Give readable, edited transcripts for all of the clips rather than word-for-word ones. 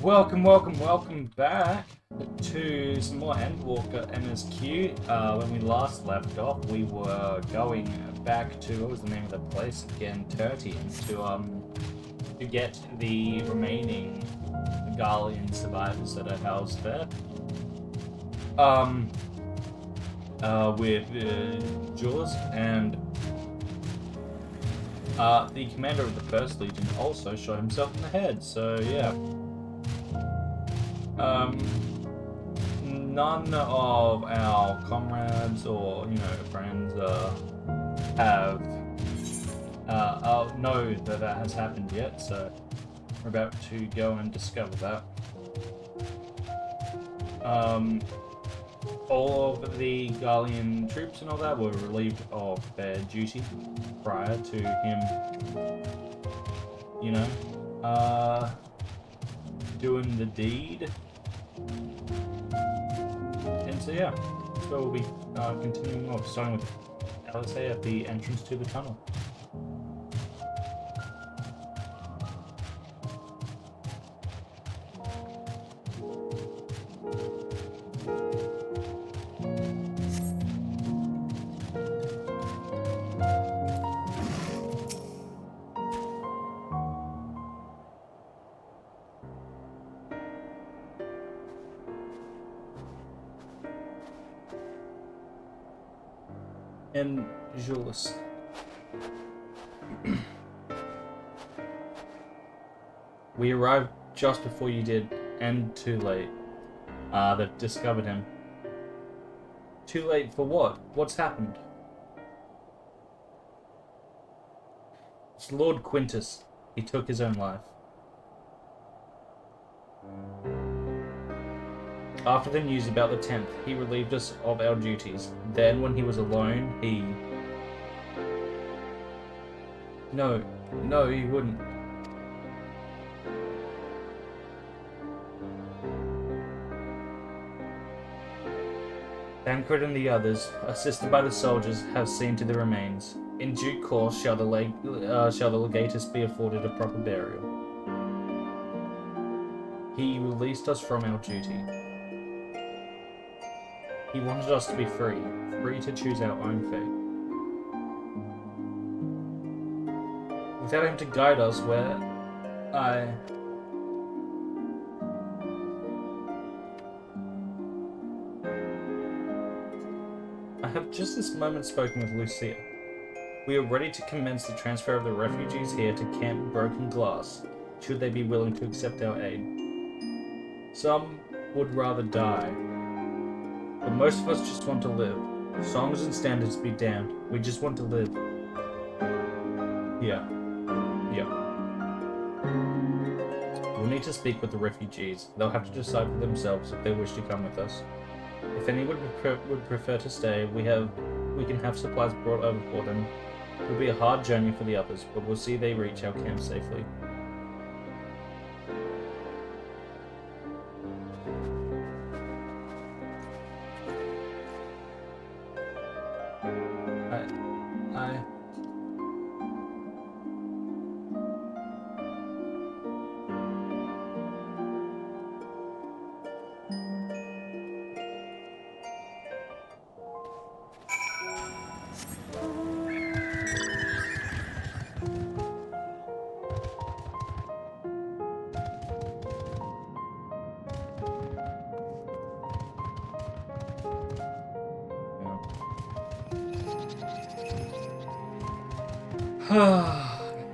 Welcome back to some more Endwalker MSQ. When we last left off, we were going back to, what was the name of the place again? Tertian, to get the remaining Garlean survivors that are housed there. With Jules and the commander of the First Legion also shot himself in the head, so yeah. None of our comrades or, friends, have, know that has happened yet, so we're about to go and discover that. All of the Garlean troops and all that were relieved of their duty prior to him, doing the deed. And so yeah, so we'll be continuing off, starting with LSA at the entrance to the tunnel. And Jules. We arrived just before you did, and too late. They've discovered him. Too late for what? What's happened? It's Lord Quintus. He took his own life. After the news about the 10th, he relieved us of our duties. Then, when he was alone, he... No, he wouldn't. Tancred and the others, assisted by the soldiers, have seen to the remains. In due course shall the legatus be afforded a proper burial. He released us from our duty. He wanted us to be free to choose our own fate. Without him to guide us where I have just this moment spoken with Lucia. We are ready to commence the transfer of the refugees here to Camp Broken Glass, should they be willing to accept our aid. Some would rather die, but most of us just want to live. Songs and standards be damned, we just want to live. Yeah. We'll need to speak with the refugees. They'll have to decide for themselves if they wish to come with us. If anyone would prefer to stay, we can have supplies brought over for them. It will be a hard journey for the others, but we'll see they reach our camp safely.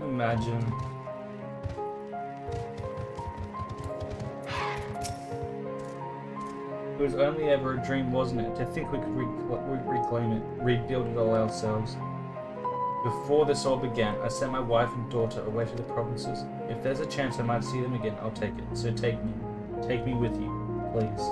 Imagine. It was only ever a dream, wasn't it? To think we could reclaim it, rebuild it all ourselves. Before this all began, I sent my wife and daughter away to the provinces. If there's a chance I might see them again, I'll take it. So take me. Take me with you, please.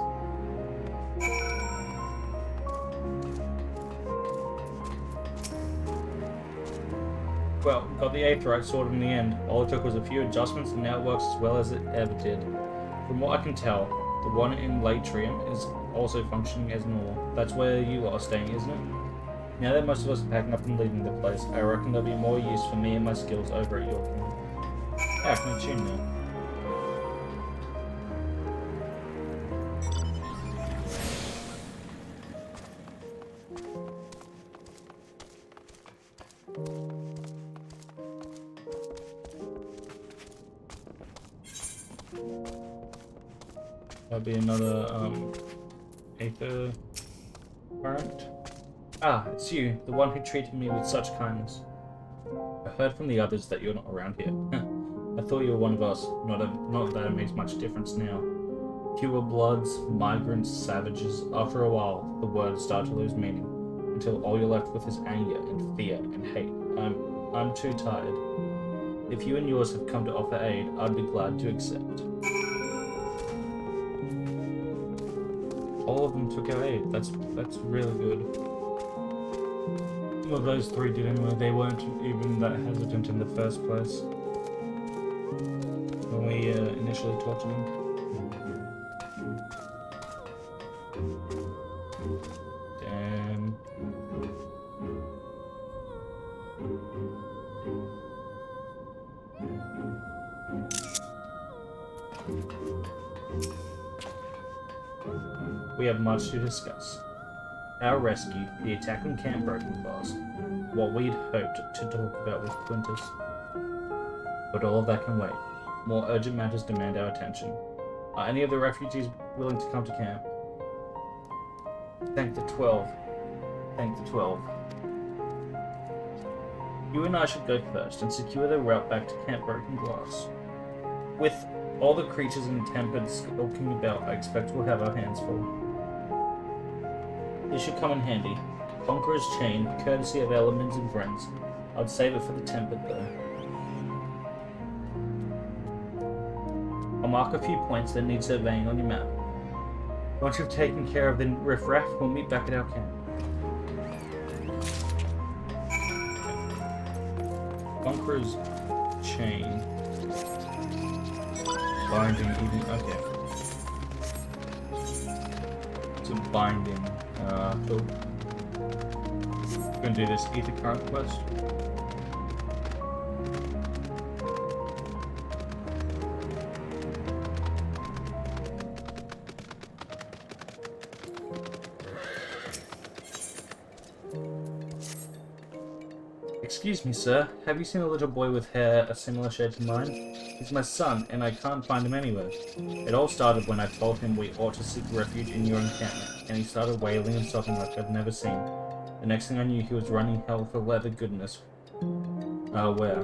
Well, got the Aetherite sorted in the end. All it took was a few adjustments and now it works as well as it ever did. From what I can tell, the one in Latrium is also functioning as normal. That's where you lot are staying, isn't it? Now that most of us are packing up and leaving the place, I reckon there'll be more use for me and my skills over at your camp. I can tune now. That'll be another Aether current. Ah, it's you, the one who treated me with such kindness. I heard from the others that you're not around here. I thought you were one of us. Not that it makes much difference now. Pure bloods, migrants, savages. After a while, the words start to lose meaning, until all you're left with is anger and fear and hate. I'm too tired. If you and yours have come to offer aid, I'd be glad to accept. All of them took our aid. That's really good. Well, those three did anyway. They weren't even that hesitant in the first place when we initially talked to them. Damn. We have much to discuss. Our rescue, the attack on Camp Broken Glass, what we'd hoped to talk about with Quintus. But all of that can wait. More urgent matters demand our attention. Are any of the refugees willing to come to camp? Thank the 12. Thank the 12. You and I should go first and secure the route back to Camp Broken Glass. With all the creatures and tempests skulking about, I expect we'll have our hands full. This should come in handy. Conqueror's Chain, courtesy of elements and friends. I'd save it for the tempered though. I'll mark a few points that need surveying on your map. Once you've taken care of the riffraff, we'll meet back at our camp. Conqueror's Chain. Binding even, okay. It's a binding. Cool. Gonna do this Ether Current quest. Excuse me, sir. Have you seen a little boy with hair a similar shade to mine? He's my son, and I can't find him anywhere. It all started when I told him we ought to seek refuge in your encampment, and he started wailing and sobbing like I'd never seen. The next thing I knew, he was running hell for leather goodness. Where?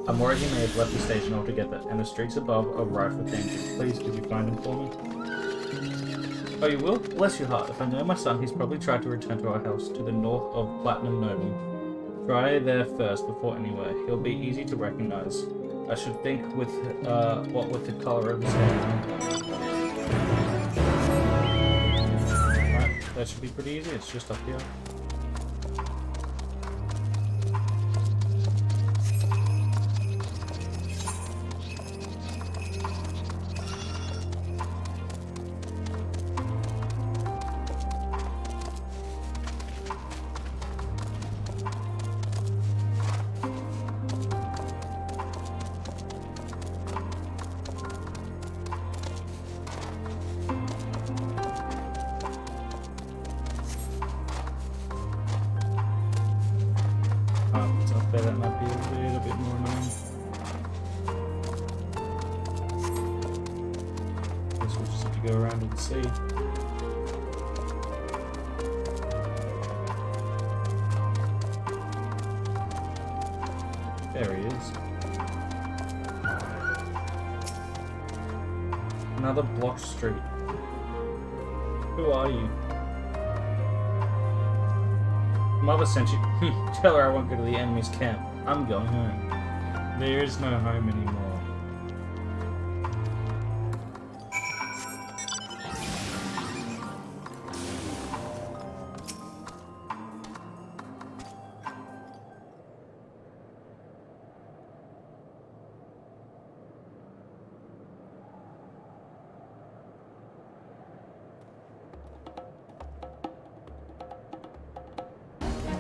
I'm worried he may have left the station altogether, and the streets above are rife with danger. Please, could you find him for me? Oh, you will? Bless your heart. If I know my son, he's probably tried to return to our house to the north of Platinum Noble. Try there first before anywhere. He'll be easy to recognize. I should think with what with the color of his hair. Alright, that should be pretty easy. It's just up here. That might be a little bit more annoying. Guess we'll just have to go around and see. There he is. Another blocked street. Who are you? Mother sent you. Tell her I won't go to the enemy's camp. I'm going home. There is no home anymore.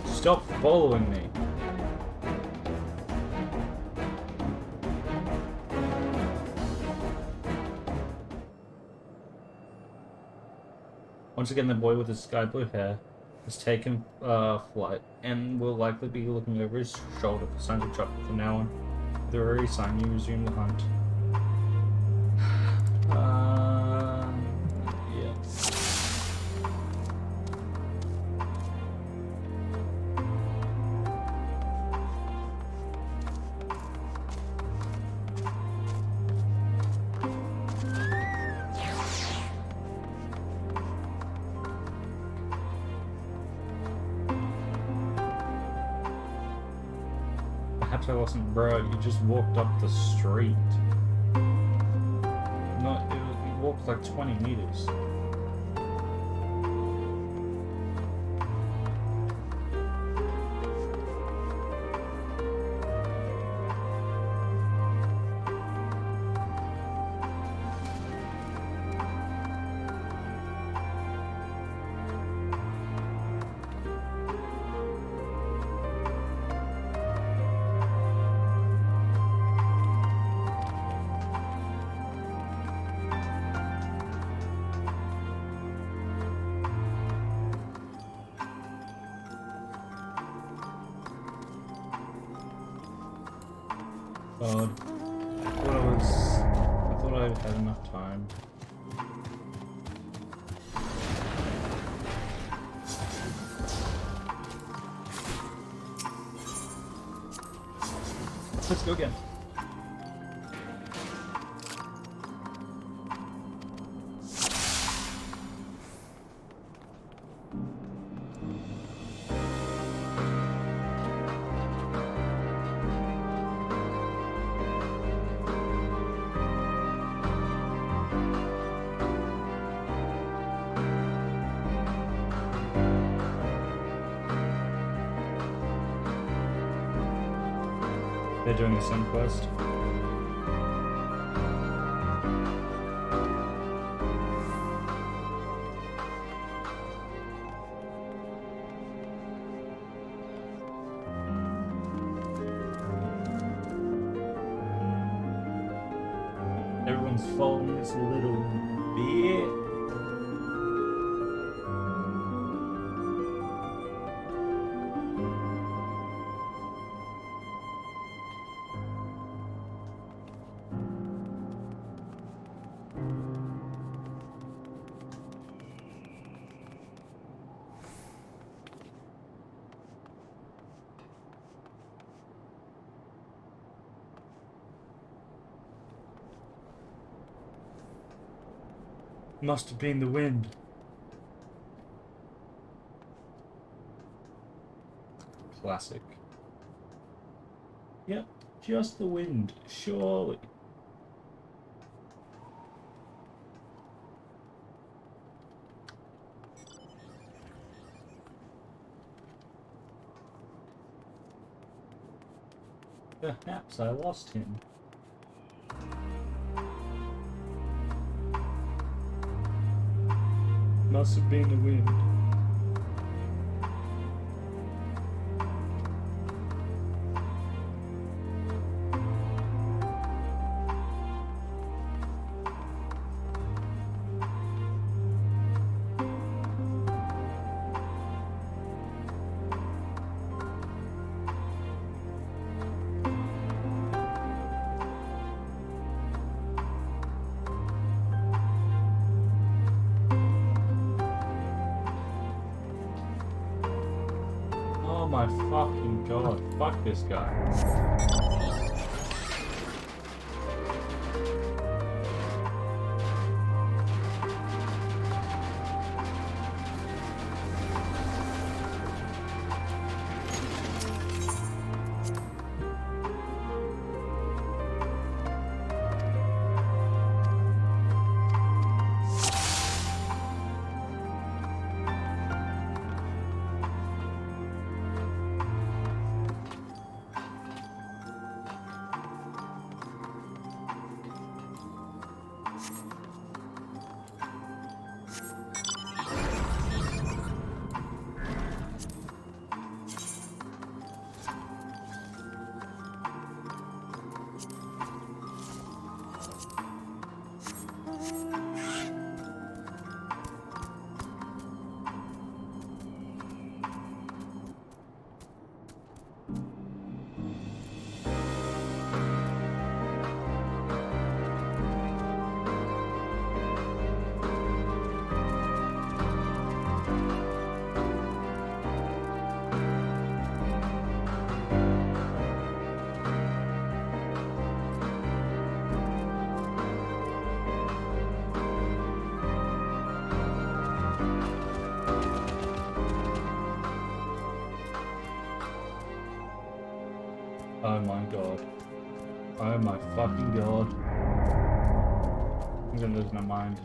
Stop following me. Once again, the boy with the sky blue hair has taken flight and will likely be looking over his shoulder for signs of trouble. From now on, with a weary sign, you resume the hunt. Perhaps I wasn't. Bro, you just walked up the street. No, you walked like 20 meters. God. I thought I had enough time. Let's go again. They're doing the same quest. Everyone's following this little bit. Must have been the wind. Classic. Yep, just the wind, surely. Perhaps I lost him. Must have been the wind. Oh my fucking god, fuck this guy. Oh my god. Oh my fucking god. I'm gonna lose my mind.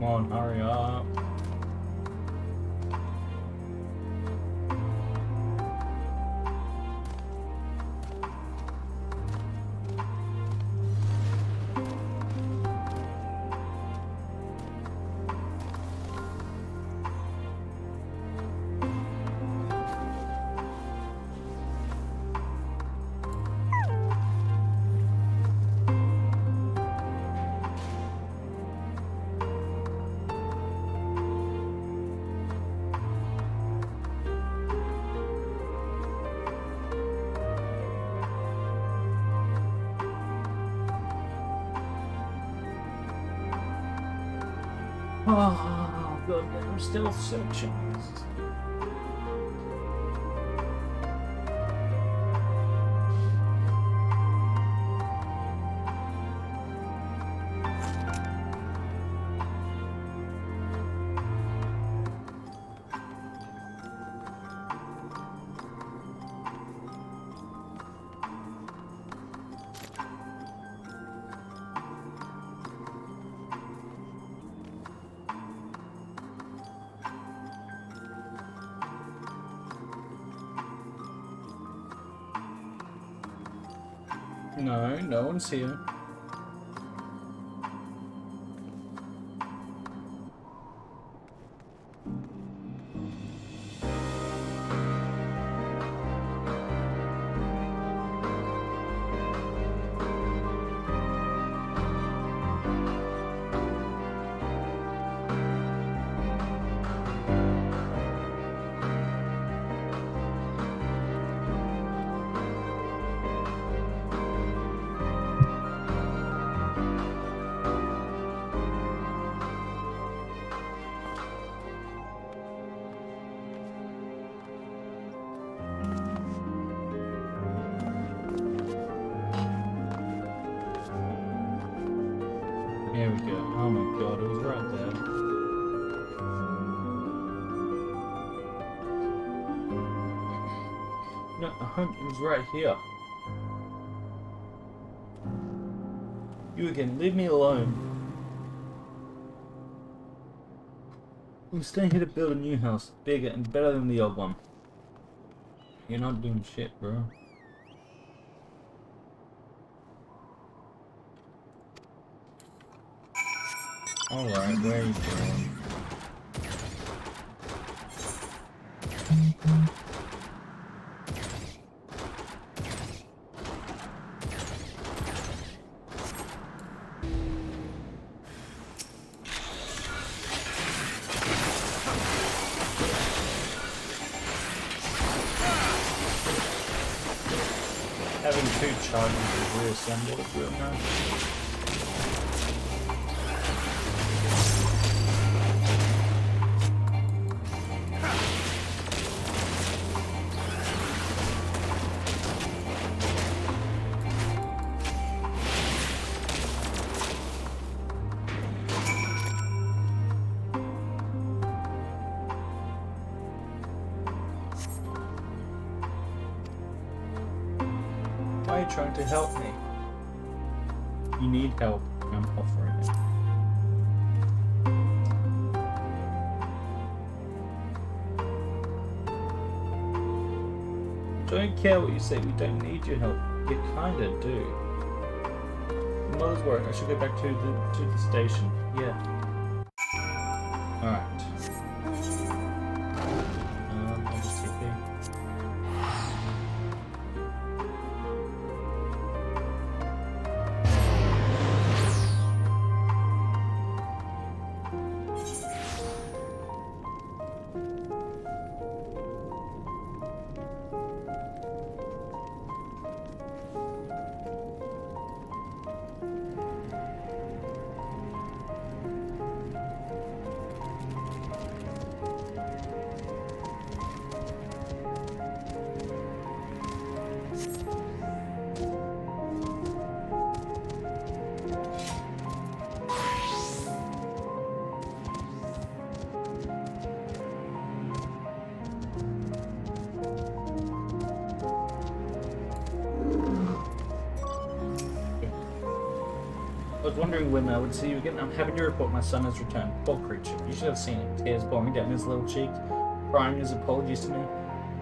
Come on, hurry up. Oh, god, I'm still searching. No, no one's here. Here we go. Oh my god, it was right there. No, I hope it was right here. You again, leave me alone. I'm staying here to build a new house, bigger and better than the old one. You're not doing shit, bro. Alright, where are you going? Having two charges is reassembled is real nice. Why are you trying to help me? You need help, I'm offering it. Don't care what you say, we don't need your help. You kinda do. Mother's worried, I should go back to the station. Yeah. Alright. I'll just TP. I was wondering when I would see you again. I'm happy to report my son has returned. Poor creature. You should have seen him. Tears pouring down his little cheek, crying his apologies to me.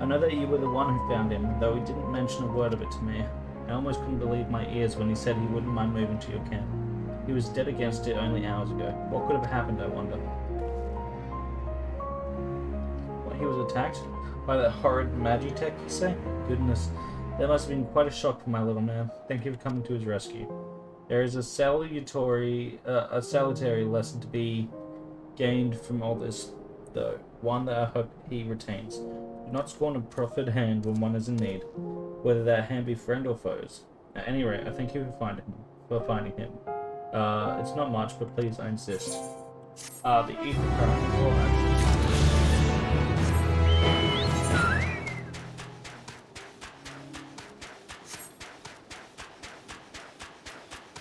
I know that you were the one who found him, though he didn't mention a word of it to me. I almost couldn't believe my ears when he said he wouldn't mind moving to your camp. He was dead against it only hours ago. What could have happened, I wonder? What, he was attacked? By that horrid Magitech, you say? Goodness, that must have been quite a shock for my little man. Thank you for coming to his rescue. There is a salutary lesson to be gained from all this, though. One that I hope he retains. Do not scorn a proffered hand when one is in need, whether that hand be friend or foes. At any rate, I thank you for finding him. It's not much, but please, I insist. The ether current will action.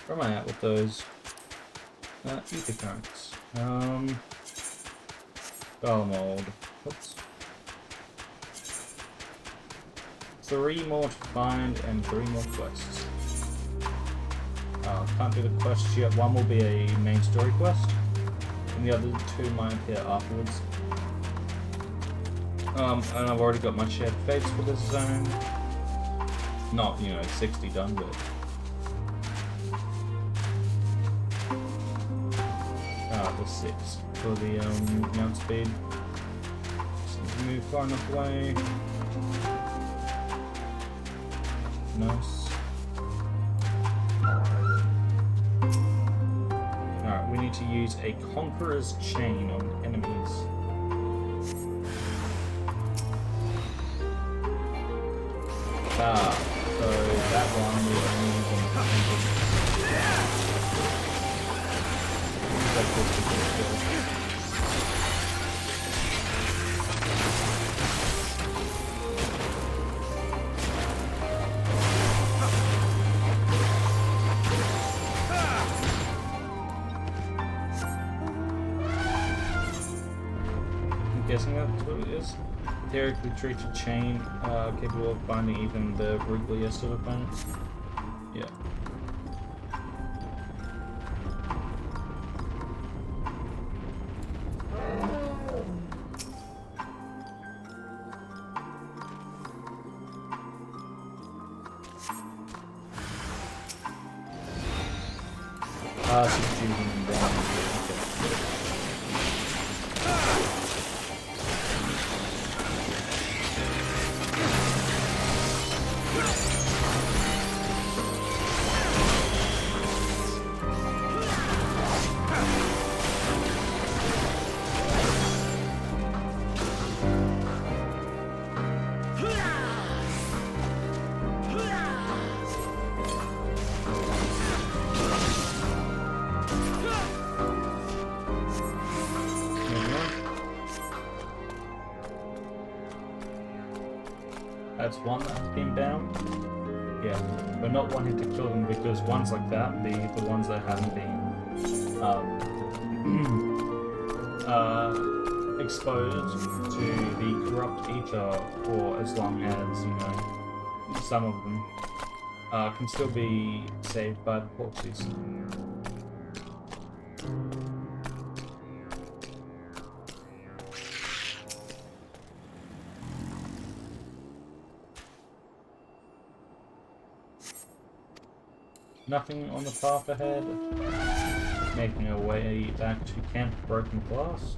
Where am I at with those? Ether currents. Garlemald. Oops. 3 more to find and 3 more quests. Can't do the quests yet. One will be a main story quest, and the other 2 might appear afterwards. And I've already got my shared fates for this zone. Not, 60 done, but the 6 for the mount speed. So move far enough away. Nice. Alright, we need to use a Conqueror's Chain on enemies. So that one we only need I'm guessing that's what it is. Theoretically treats a chain capable of binding even the wriggliest of opponents. Yeah. Subduing them down. That's one that has been bound. Yeah, we're not wanting to kill them because ones like that, the ones that haven't been exposed to the corrupt ether for as long as, some of them can still be saved by the corpses. Nothing on the path ahead. Making our way back to Camp Broken Glass.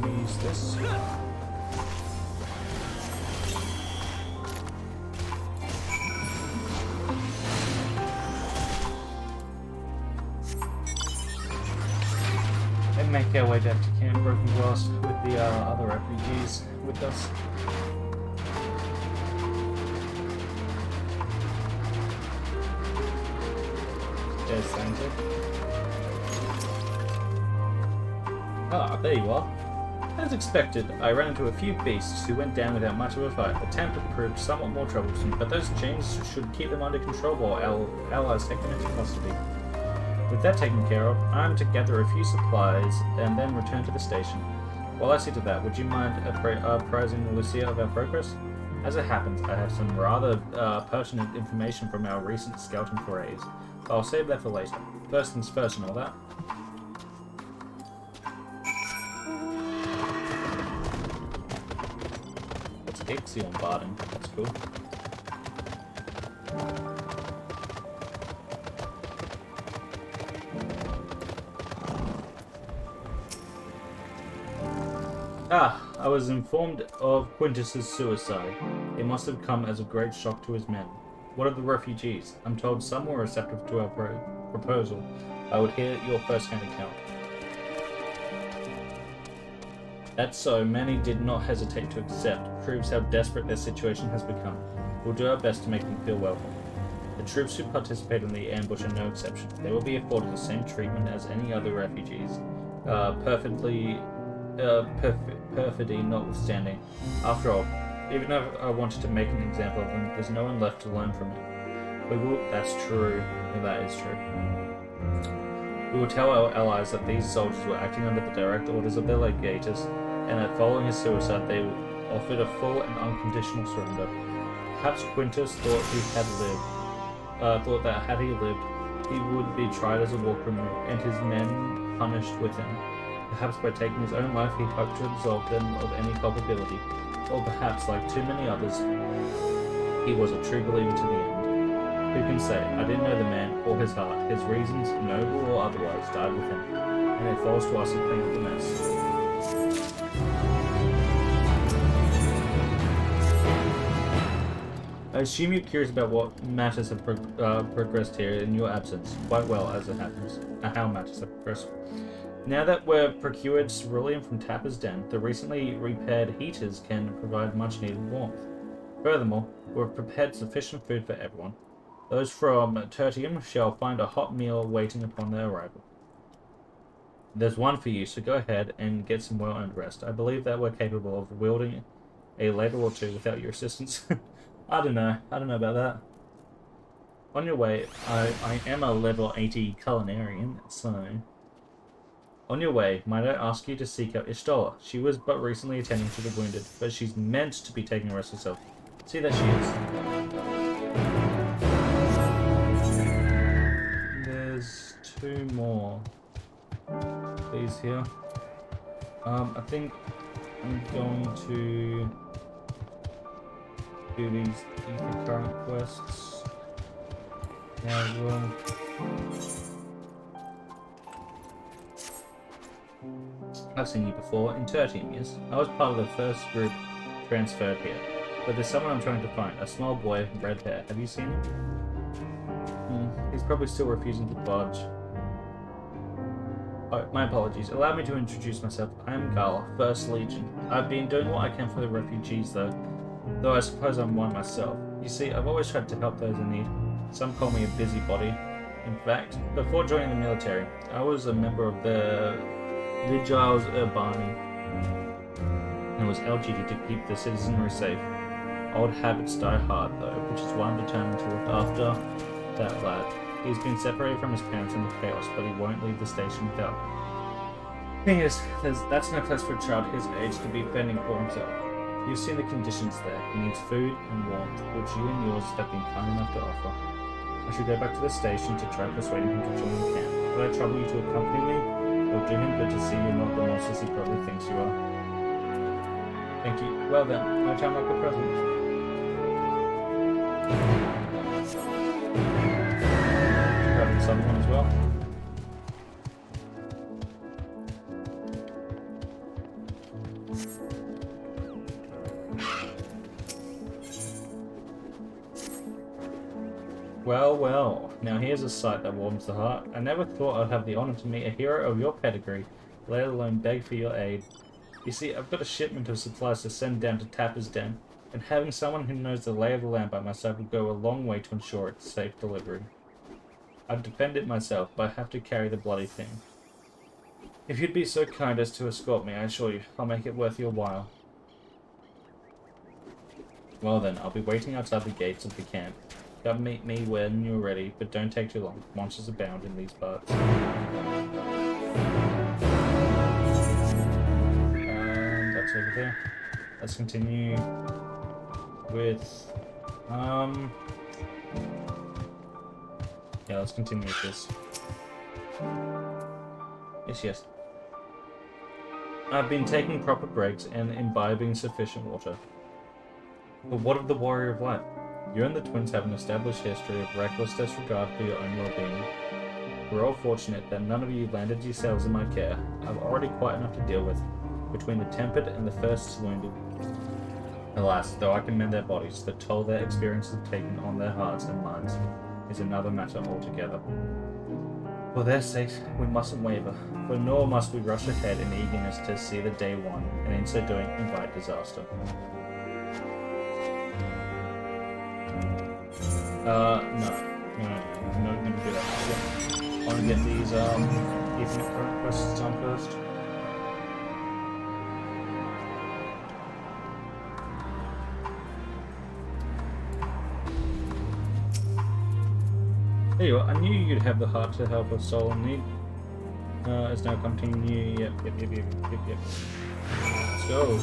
Use this. And make our way back to Camp Broken Glass with the other refugees with us. There's Santa. Ah, there you are. As expected, I ran into a few beasts who went down without much of a fight. The temper proved somewhat more troublesome, but those chains should keep them under control while our allies take them into custody. With that taken care of, I'm to gather a few supplies and then return to the station. While I see to that, would you mind apprising Lucia of our progress? As it happens, I have some rather pertinent information from our recent scouting forays. I'll save that for later. First things first and all that. It's Ixion Barding. That's cool. I was informed of Quintus's suicide. It must have come as a great shock to his men. What of the refugees? I'm told some were receptive to our proposal. I would hear your first-hand account. That so many did not hesitate to accept proves how desperate their situation has become. We'll do our best to make them feel welcome. The troops who participate in the ambush are no exception. They will be afforded the same treatment as any other refugees. Perfidy notwithstanding. After all, even if I wanted to make an example of them, there's no one left to learn from it. That's true. That is true. We will tell our allies that these soldiers were acting under the direct orders of their legators, and that following his suicide they offered a full and unconditional surrender. Perhaps Quintus thought that had he lived, he would be tried as a war criminal, and his men punished with him. Perhaps by taking his own life he hoped to absolve them of any culpability. Or perhaps, like too many others, he was a true believer to the end. Who can say? I didn't know the man or his heart. His reasons, noble or otherwise, died with him. And it falls to us to clean up the mess. I assume you're curious about what matters have progressed here in your absence. Quite well, as it happens. How matters have progressed. Now that we've procured cerulean from Tapper's Den, the recently repaired heaters can provide much needed warmth. Furthermore, we've prepared sufficient food for everyone. Those from Tertium shall find a hot meal waiting upon their arrival. There's one for you, so go ahead and get some well-earned rest. I believe that we're capable of wielding a ladle or two without your assistance. I don't know about that. On your way, I am a level 80 culinarian, so... On your way, might I ask you to seek out Ishtola? She was but recently attending to the wounded, but she's meant to be taking a rest herself. See that she is. There's two more. These here. I think I'm going to do these ether current quests. Yeah, well. I've seen you before, in 13 years. I was part of the first group transferred here. But there's someone I'm trying to find, a small boy, red hair. Have you seen him? He's probably still refusing to budge. Oh, my apologies. Allow me to introduce myself. I am Gala, 1st Legion. I've been doing what I can for the refugees, though I suppose I'm one myself. You see, I've always tried to help those in need. Some call me a busybody, In fact, before joining the military, I was a member of the Vigiles Urbani, and was LGD to keep the citizenry safe. Old habits die hard, though, which is why I'm determined to look after that lad. He's been separated from his parents in the chaos, but he won't leave the station without. Thing is, that's no place for a child his age to be fending for himself. You've seen the conditions there. He needs food and warmth, which you and yours have been kind enough to offer. I should go back to the station to try persuading him to join the camp. Would I trouble you to accompany me? It will do him good to see you're not the monsters he probably thinks you are. Thank you. Well then, no time like the present. Grab this other one as well. Well, well, now here's a sight that warms the heart. I never thought I'd have the honor to meet a hero of your pedigree, let alone beg for your aid. You see, I've got a shipment of supplies to send down to Tapper's Den, and having someone who knows the lay of the land by my side would go a long way to ensure its safe delivery. I'd defend it myself, but I have to carry the bloody thing. If you'd be so kind as to escort me, I assure you, I'll make it worth your while. Well then, I'll be waiting outside the gates of the camp. Come meet me when you're ready, but don't take too long. Monsters abound in these parts. And that's over there. Let's continue with... Yeah, let's continue with this. Yes. I've been taking proper breaks and imbibing sufficient water. But what of the Warrior of Light? You and the twins have an established history of reckless disregard for your own well-being. We're all fortunate that none of you landed yourselves in my care. I've already quite enough to deal with, between the tempered and the first wounded. Alas, though I can mend their bodies, the toll their experience has taken on their hearts and minds is another matter altogether. For their sake, we mustn't waver, for nor must we rush ahead in eagerness to see the day one, and in so doing invite disaster. No, I'm not going to do that. I want to get these, Ethernet current quests done first. There you are. I knew you'd have the heart to help a soul in need. It's now come to you. Yep. Let's go.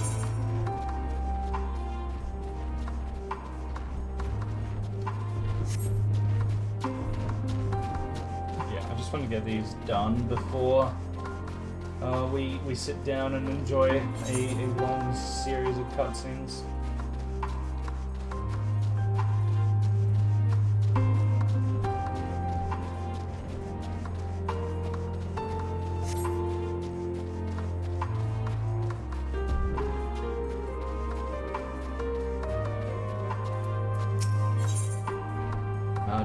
To get these done before we sit down and enjoy a long series of cutscenes.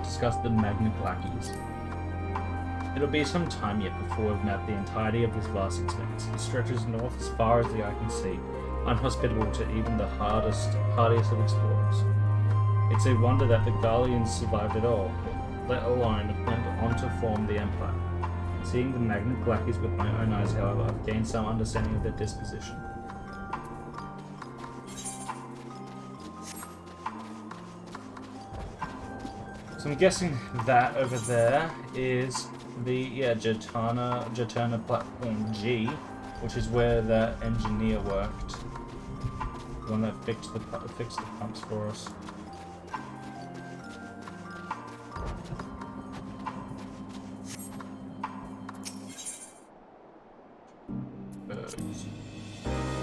Discuss the Magna Glackies. It'll be some time yet before we've mapped the entirety of this vast expanse. It stretches north as far as the eye can see, unhospitable to even the hardiest of explorers. It's a wonder that the Garleans survived at all, let alone went on to form the Empire. Seeing the Magna Glackies with my own eyes, however, I've gained some understanding of their disposition. So I'm guessing that over there is the Jatana platform G, which is where that engineer worked, the one that fixed the pumps for us.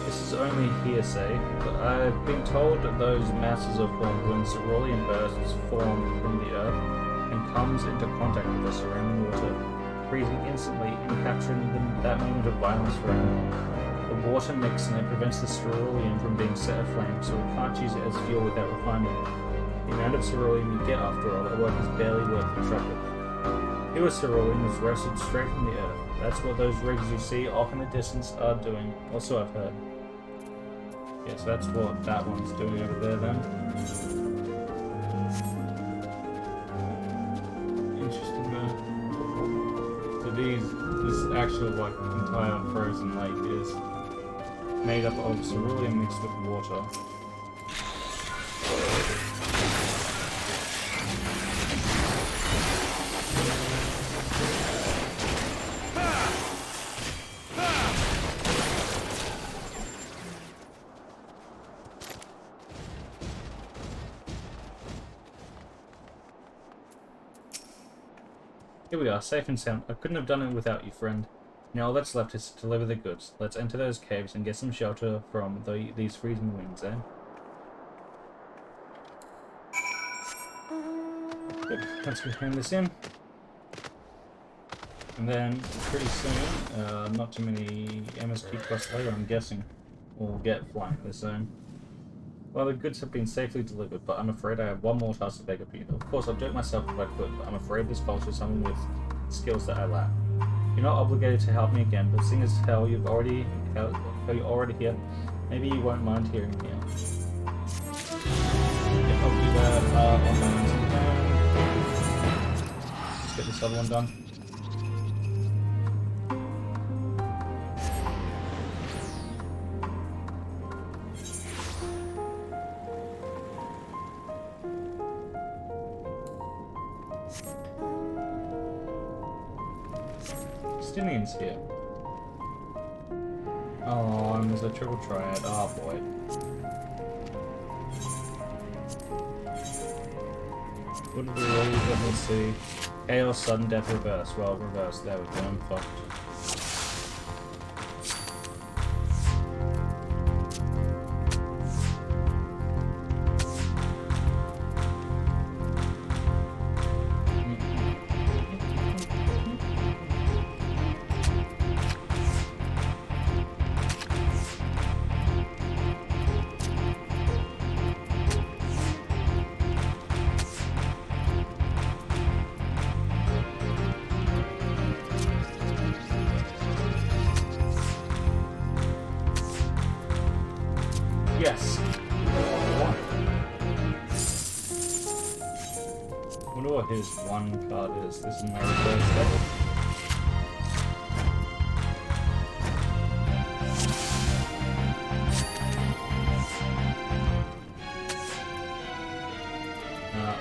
This is only hearsay, but I've been told that those masses are formed when cerulean bursts form from the earth and comes into contact with the surrounding water, freezing instantly and capturing that moment of violence forever. The water mixes and it prevents the cerulean from being set aflame, so we can't use it as fuel without refining it. The amount of cerulean we get, after all, at work is barely worth the trouble. Pure cerulean is roasted straight from the earth. That's what those rigs you see off in the distance are doing, also I've heard. Yeah, so that's what that one's doing over there then. Interesting though. actual like entire frozen lake is made up of cerulean mixed with water. Here we are, safe and sound. I couldn't have done it without you, friend. Now all that's left is to deliver the goods. Let's enter those caves and get some shelter from these freezing winds, eh? Good, let's go hand this in. And then, pretty soon, not too many MSQ quests later, I'm guessing, we'll get flying this zone. Well, the goods have been safely delivered, but I'm afraid I have one more task to beg of you. Of course, I'd do it myself if I could, but I'm afraid this falls to someone with skills that I lack. You're not obligated to help me again, but seeing as how you're already here, maybe you won't mind hearing me out. Yep, I'll do that on my own time. Let's get this other one done. Indians here. Oh, and there's a triple triad. Oh boy. What are the rules? Let me see. Chaos, sudden death, reverse. Well, reverse. There we go. I'm fucked. Yes. I wonder what his one card is. This is my reverse deck.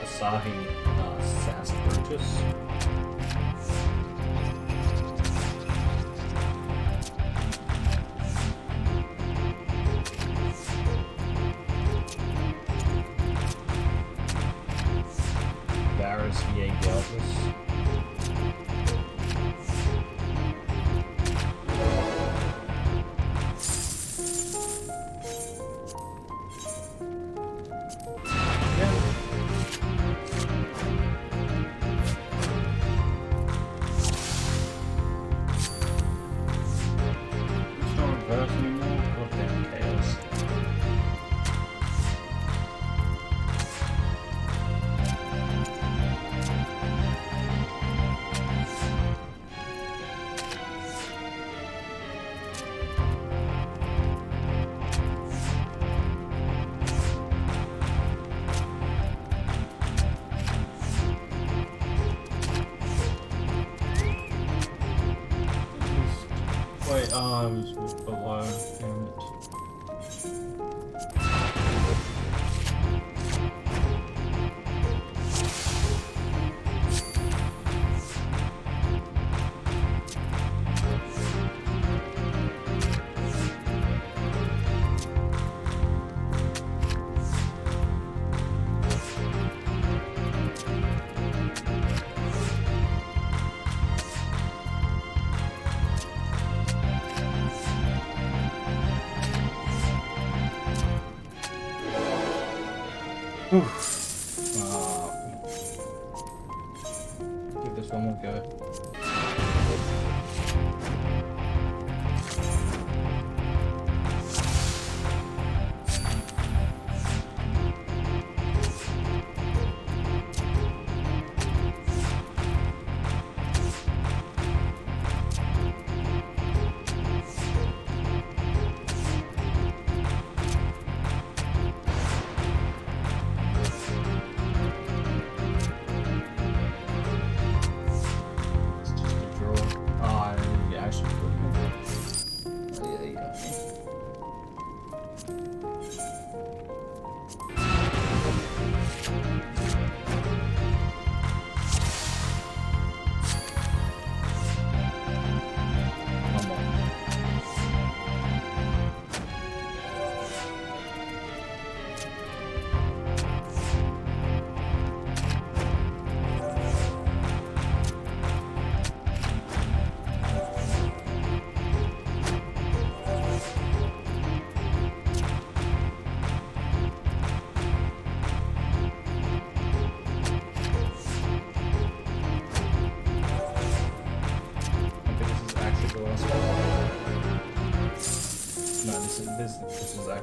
Asahi Sass Brutus. Wait, I was below. Damn it. Give this one more go.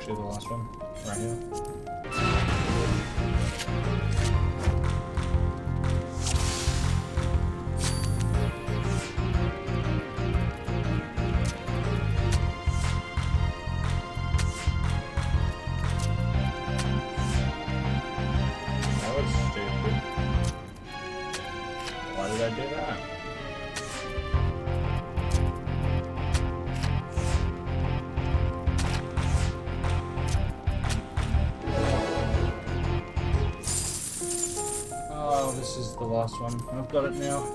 actually the last one. Right here. That was stupid. Why did I do that? Oh, this is the last one. I've got it now.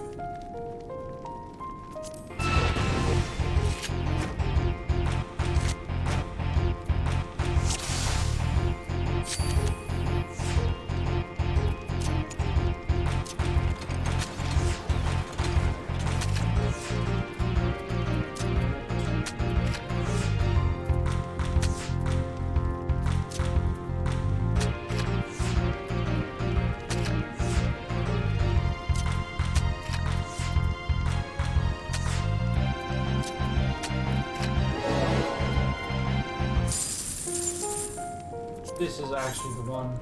This is actually the one.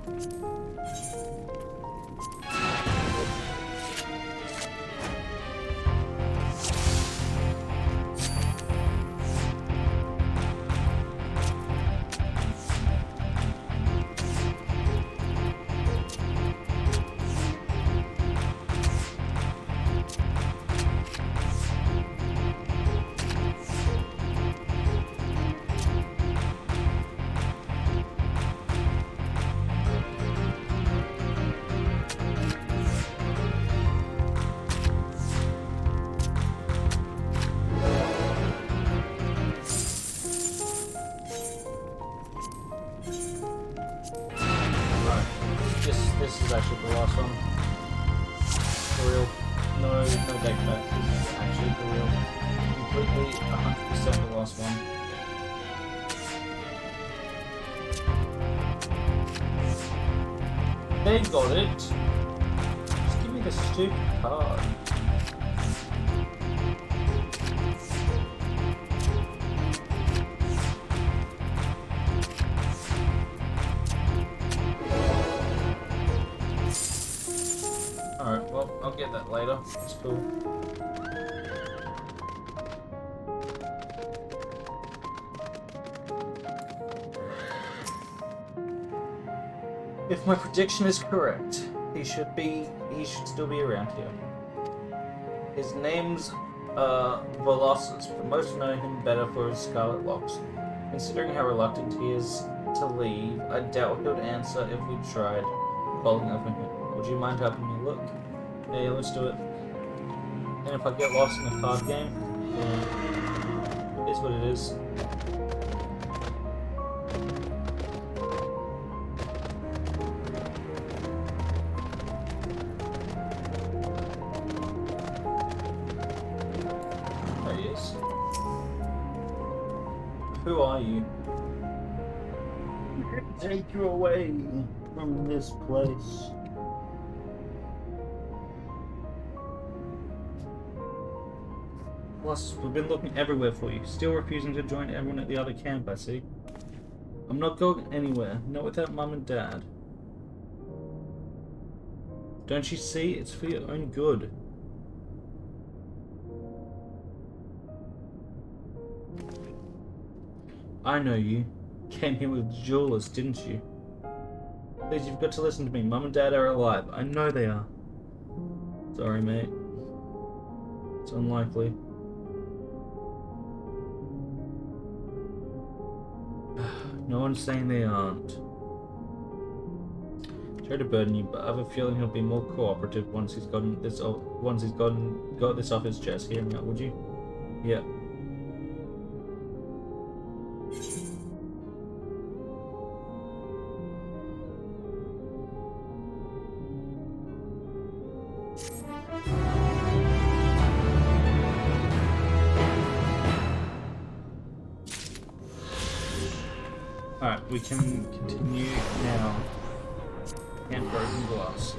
This is actually the last one. For real. No deck back. This is actually for real. Completely 100% the last one. They got it. Just give me the stupid card. Alright, well, I'll get that later. It's cool. If my prediction is correct, he should still be around here. His name's Velocus, but most know him better for his scarlet locks. Considering how reluctant he is to leave, I doubt he would answer if we tried calling over him. Would you mind helping me look? Yeah, let's do it. And if I get lost in the card game, it is what it is. There he is. Who are you? Take you away from this place. Plus, we've been looking everywhere for you, still refusing to join everyone at the other camp, I see. I'm not going anywhere, not without Mum and Dad. Don't you see? It's for your own good. I know you. Came here with jewelers, didn't you? Please, you've got to listen to me. Mum and Dad are alive. I know they are. Sorry, mate. It's unlikely. No one's saying they aren't. Sorry to burden you, but I have a feeling he'll be more cooperative once he's got this off his chest. Hear me out, would you? Yeah. Alright, we can continue now. And broken glass.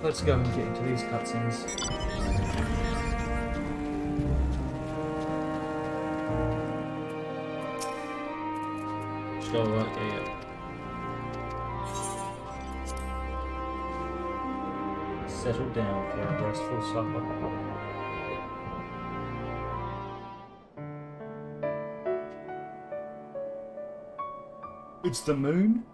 Let's go and get into these cutscenes. Sure, yeah. Settle down for a restful supper. It's the moon?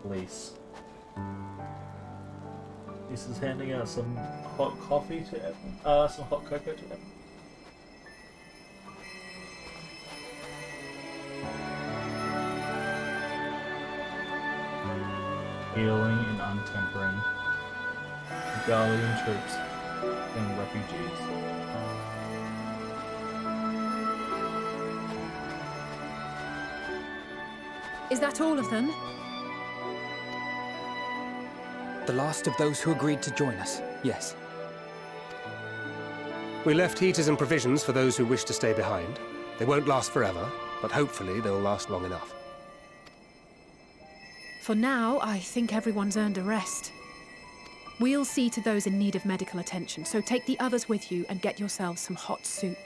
Police. This is handing out some hot coffee to everyone. Some hot cocoa to everyone. Healing and untempering. Garlemald troops and refugees. Is that all of them? The last of those who agreed to join us, yes. We left heaters and provisions for those who wish to stay behind. They won't last forever, but hopefully they'll last long enough. For now, I think everyone's earned a rest. We'll see to those in need of medical attention, so take the others with you and get yourselves some hot soup.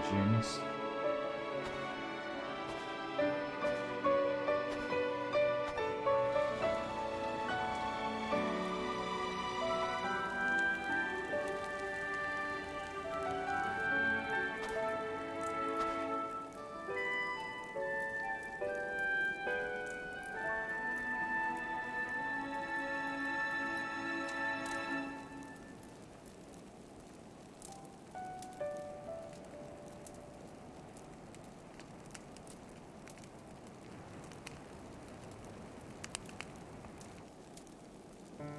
Genius.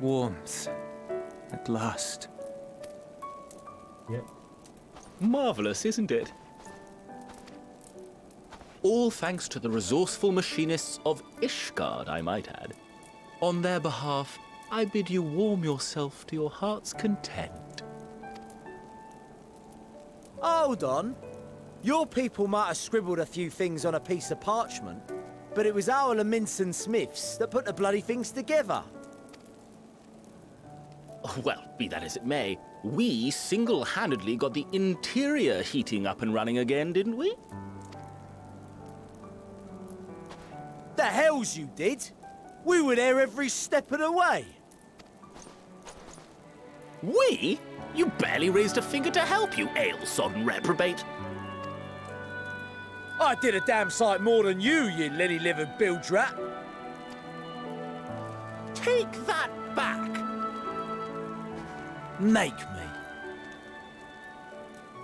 Warmth. At last. Yep. Marvelous, isn't it? All thanks to the resourceful machinists of Ishgard, I might add. On their behalf, I bid you warm yourself to your heart's content. Hold on. Your people might have scribbled a few things on a piece of parchment, but it was our Minson Smiths that put the bloody things together. Well, be that as it may, we single-handedly got the interior heating up and running again, didn't we? The hells you did! We were there every step of the way. We? You barely raised a finger to help, you ale-sodden reprobate. I did a damn sight more than you, you lily-livered bilge rat. Take that back! Make me.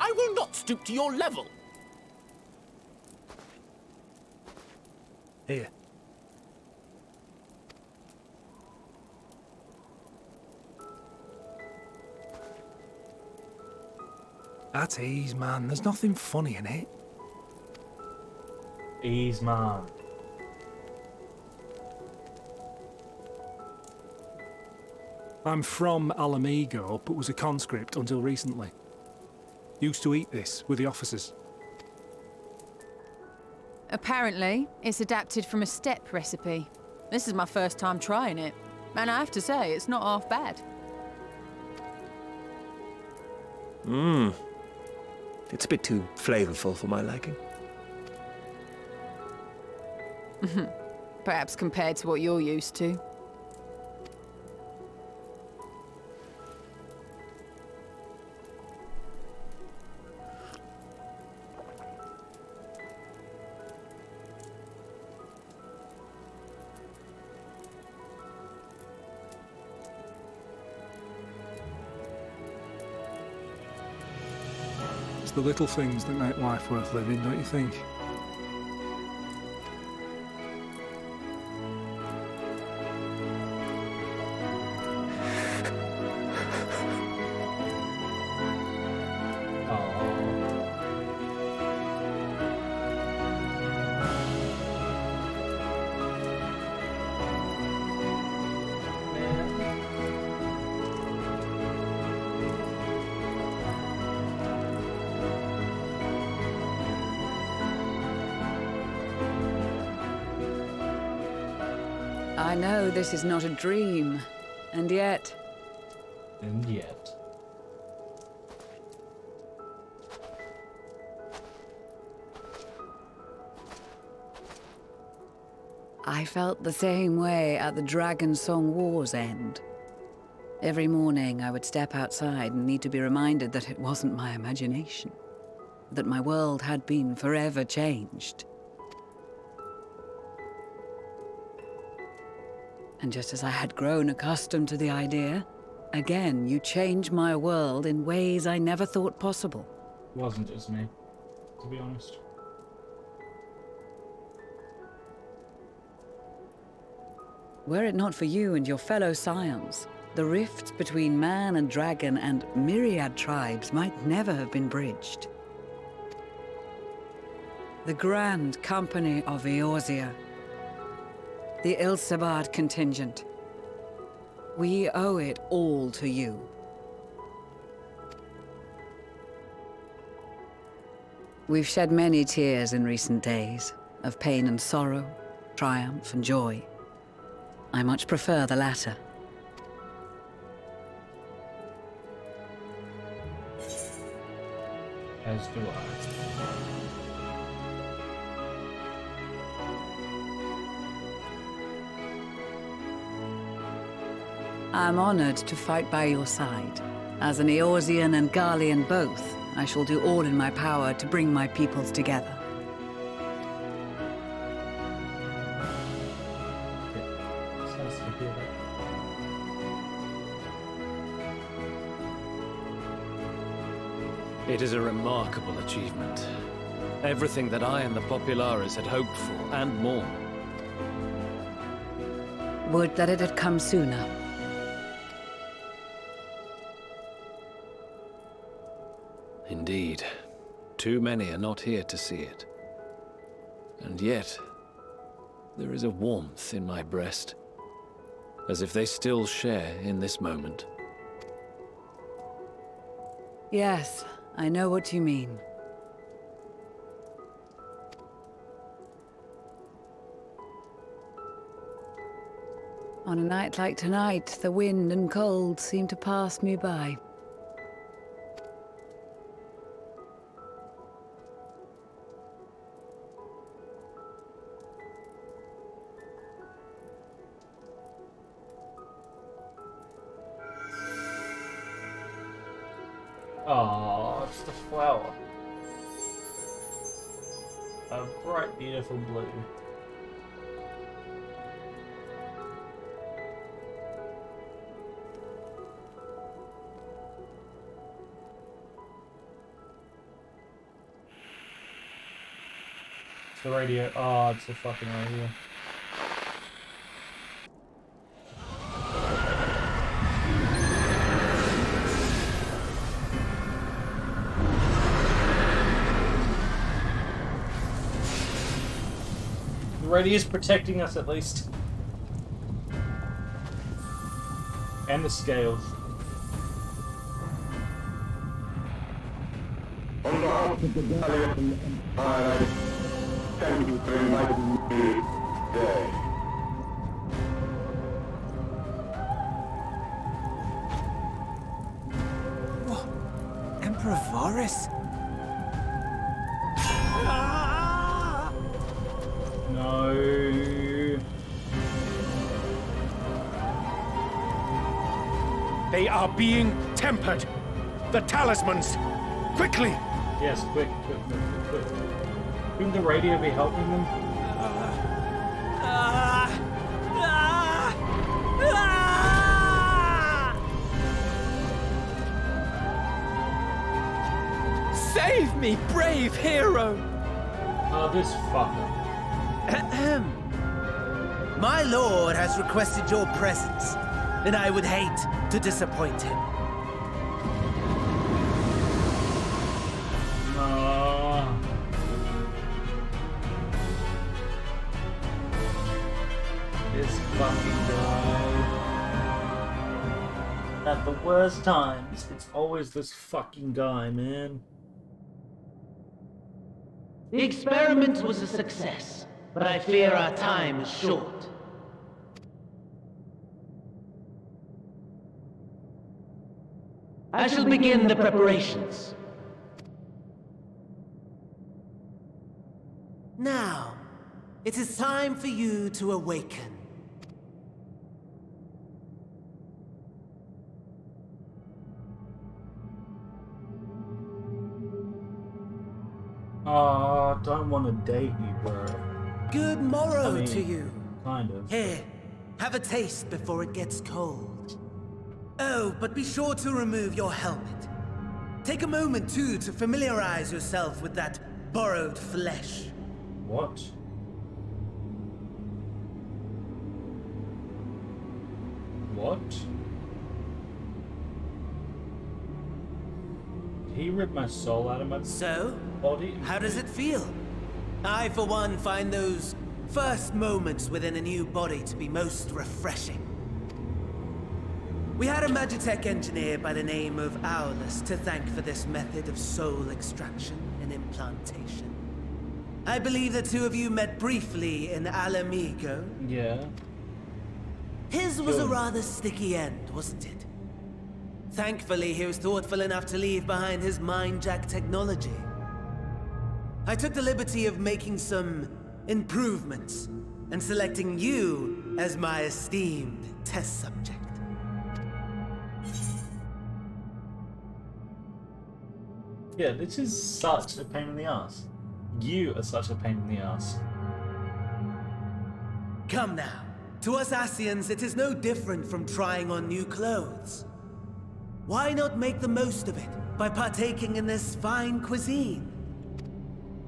I will not stoop to your level. Here. At ease, man. There's nothing funny in it. Ease, man. I'm from Alamigo, but was a conscript until recently. Used to eat this with the officers. Apparently, it's adapted from a steppe recipe. This is my first time trying it, and I have to say, it's not half bad. It's a bit too flavorful for my liking. Perhaps compared to what you're used to. the little things that make life worth living, don't you think? I know this is not a dream, and yet... And yet. I felt the same way at the Dragon Song War's end. Every morning I would step outside and need to be reminded that it wasn't my imagination, that my world had been forever changed. And just as I had grown accustomed to the idea, again you change my world in ways I never thought possible. It wasn't just me, to be honest. Were it not for you and your fellow scions, the rifts between man and dragon and myriad tribes might never have been bridged. The Grand Company of Eorzea, the Ilsabard contingent. We owe it all to you. We've shed many tears in recent days, of pain and sorrow, triumph and joy. I much prefer the latter. As do I. I'm honored to fight by your side. As an Eorzean and Garlean both, I shall do all in my power to bring my peoples together. It's nice to hear that. It is a remarkable achievement. Everything that I and the Populares had hoped for, and more. Would that it had come sooner. Indeed. Too many are not here to see it. And yet, there is a warmth in my breast, as if they still share in this moment. Yes, I know what you mean. On a night like tonight, the wind and cold seem to pass me by. Oh, it's the flower. A bright, beautiful blue. It's the radio. Oh, it's the fucking radio. The radio's protecting us at least. And the scales. On behalf of the Garlemald Empire, thank you for inviting me today. What? Emperor Varys? No. They are being tempered. The talismans. Quickly! Yes, quick. Couldn't the radio be helping them? Save me, brave hero! Oh, this fucker. My lord has requested your presence, and I would hate to disappoint him. This fucking guy. At the worst times, it's always this fucking guy, man. The experiment was a success, but I fear our time is short. I shall begin the preparations. Now, it is time for you to awaken. Oh, I don't want to date you, bro. Good morrow I mean, to you. Kind of. Here, have a taste before it gets cold. Oh, but be sure to remove your helmet. Take a moment, too, to familiarize yourself with that borrowed flesh. What? What? He ripped my soul out of my body? How does it feel? I, for one, find those first moments within a new body to be most refreshing. We had a Magitech engineer by the name of Aulus to thank for this method of soul extraction and implantation. I believe the two of you met briefly in Alamigo. Yeah. His was a rather sticky end, wasn't it? Thankfully, he was thoughtful enough to leave behind his mind-jack technology. I took the liberty of making some improvements and selecting you as my esteemed test subject. Yeah, this is such a pain in the ass. You are such a pain in the ass. Come now. To us Asians, it is no different from trying on new clothes. Why not make the most of it by partaking in this fine cuisine?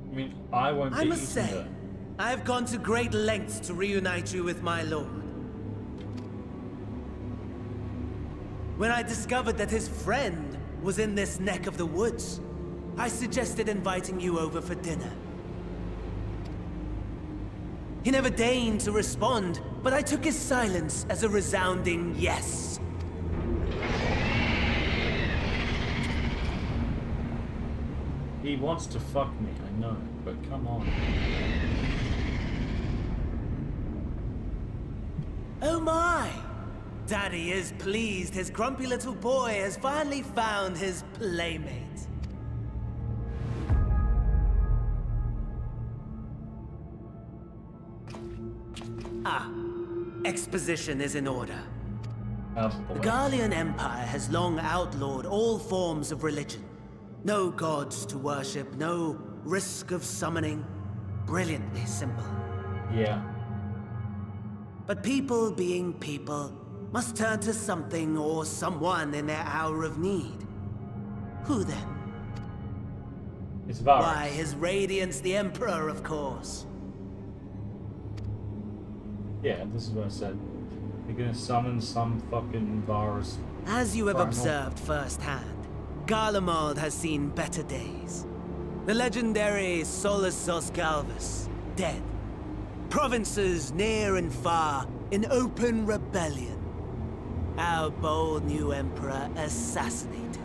I mean, I won't be I must eating say, it. I have gone to great lengths to reunite you with my lord. When I discovered that his friend was in this neck of the woods, I suggested inviting you over for dinner. He never deigned to respond, but I took his silence as a resounding yes. He wants to fuck me, I know, but come on. Oh my! Daddy is pleased his grumpy little boy has finally found his playmate. Ah, exposition is in order. Oh, The Garlean Empire has long outlawed all forms of religion. No gods to worship, no risk of summoning. Brilliantly simple. Yeah. But people being people must turn to something or someone in their hour of need. Who then? It's Varus. Why, His Radiance the Emperor, of course. Yeah, this is what I said. You're gonna summon some fucking Varus. As you have Final. observed firsthand, Garlemald has seen better days. The legendary Solus Galvus, dead. Provinces near and far in open rebellion. Our bold new emperor assassinated.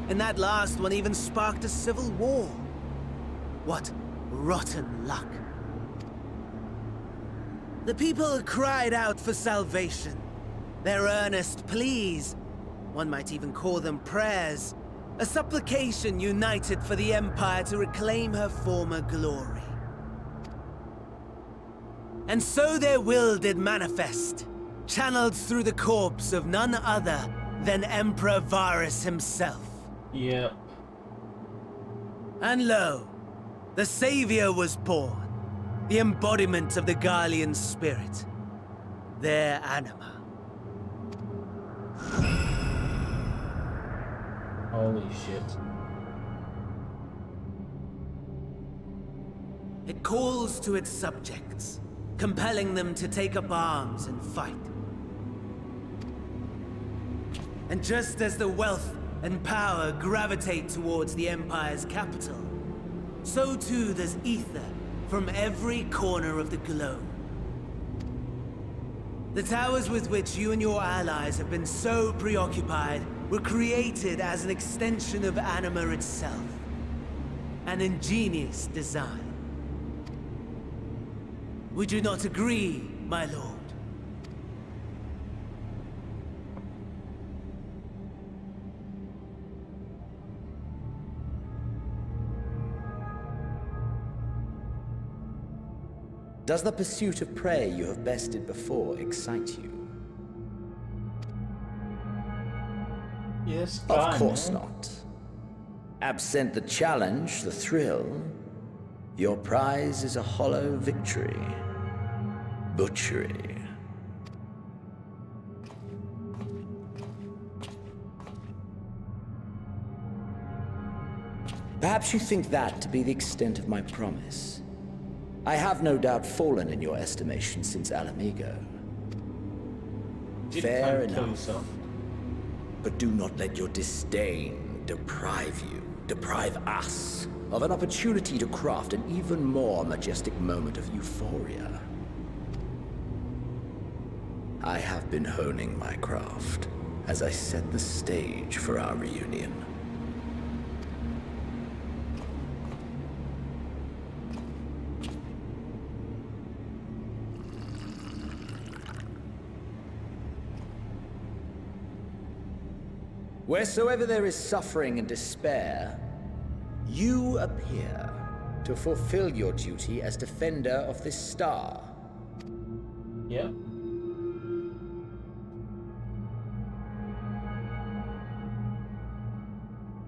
And that last one even sparked a civil war. What rotten luck. The people cried out for salvation. Their earnest pleas, one might even call them prayers, a supplication united for the Empire to reclaim her former glory. And so their will did manifest, channeled through the corpse of none other than Emperor Varus himself. Yep. And lo, the Savior was born, the embodiment of the Garlean spirit, their anima. Holy shit. It calls to its subjects, compelling them to take up arms and fight. And just as the wealth and power gravitate towards the Empire's capital, so too does ether from every corner of the globe. The towers with which you and your allies have been so preoccupied were created as an extension of Anima itself. An ingenious design. Would you not agree, my lord? Does the pursuit of prey you have bested before excite you? Yes, of course not. Absent the challenge, the thrill, your prize is a hollow victory. Butchery. Perhaps you think that to be the extent of my promise. I have no doubt fallen in your estimation since Alamigo. Fair enough. But do not let your disdain deprive us, of an opportunity to craft an even more majestic moment of euphoria. I have been honing my craft as I set the stage for our reunion. Wheresoever there is suffering and despair, you appear to fulfill your duty as defender of this star. Yeah.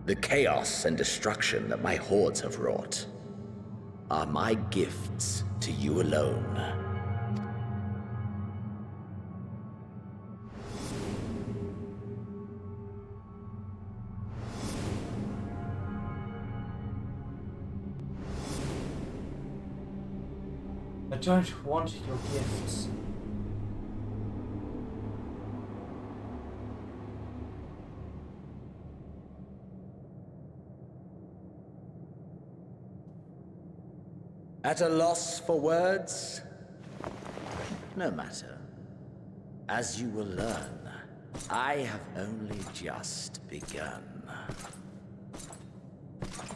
The chaos and destruction that my hordes have wrought are my gifts to you alone. I don't want your gifts. At a loss for words? No matter. As you will learn, I have only just begun.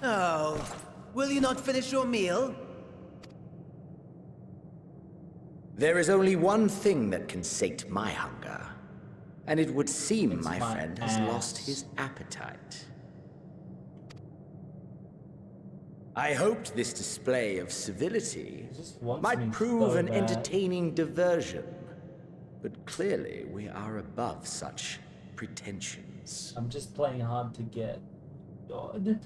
Oh, will you not finish your meal? There is only one thing that can sate my hunger, and it would seem my friend has lost his appetite. I hoped this display of civility might prove an entertaining diversion, but clearly we are above such pretensions. I'm just playing hard to get. God.